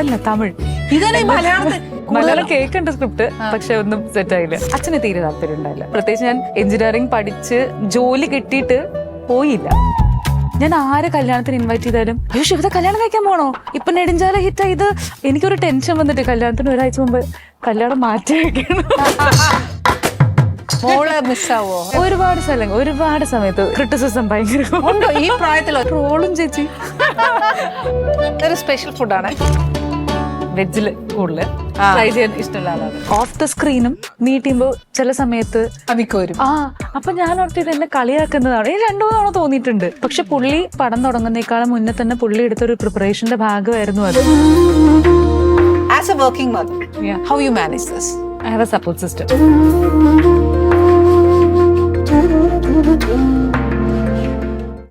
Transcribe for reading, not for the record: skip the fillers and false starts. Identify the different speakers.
Speaker 1: അല്ല തമിഴ്.
Speaker 2: ഇതന്നെ
Speaker 1: മലയാളം കേൾക്കേണ്ട സ്ക്രിപ്റ്റ്, പക്ഷെ ഒന്നും സെറ്റ് ആയില്ല. അച്ഛന് തീരെ താല്പര്യം ഉണ്ടായില്ല. പ്രത്യേകിച്ച് ഞാൻ എഞ്ചിനീയറിംഗ് പഠിച്ച് ജോലി കിട്ടിയിട്ട് പോയില്ല. ഞാൻ ആരെ കല്യാണത്തിന് ഇൻവൈറ്റ് ചെയ്താലും അയ്യോ ശിവത കല്യാണം കഴിക്കാൻ പോണോ, ഇപ്പൊ നെടുഞ്ചാല ഹിറ്റ് ഇത്. എനിക്കൊരു ടെൻഷൻ വന്നിട്ട് കല്യാണത്തിന് ഒരാഴ്ച മുമ്പ് കല്യാണം മാറ്റി വെക്കണം.
Speaker 2: മിസ്സാവോ?
Speaker 1: ഒരുപാട് സമയത്ത് ക്രിറ്റിസിസം ഭയങ്കര
Speaker 2: ഉണ്ടോ ഈ പ്രായത്തിലോ?
Speaker 1: ട്രോളും ചേച്ചി.
Speaker 2: ഒരു സ്പെഷ്യൽ ഫുഡാണ്
Speaker 1: വെജില് കൂടുതൽ ട്രൈ ചെയ്യാൻ ഇഷ്ടമുള്ള ആളാണ്. ഓഫ് ദ സ്ക്രീനും മീറ്റ് ചെയ്യുമ്പോ ചില സമയത്ത്
Speaker 2: അമിക്കോരും
Speaker 1: അപ്പൊ ഞാൻ ഓർത്തിത് എന്നെ കളിയാക്കുന്നതാണ്. ഈ 2-3 തവണ തോന്നിയിട്ടുണ്ട്. പക്ഷെ പുള്ളി പടം തുടങ്ങുന്നേക്കാളും മുന്നേ തന്നെ പുള്ളി എടുത്തൊരു പ്രിപ്പറേഷന്റെ ഭാഗമായിരുന്നു അത്.
Speaker 2: As A working mother, how you manage this?
Speaker 1: I have a support system.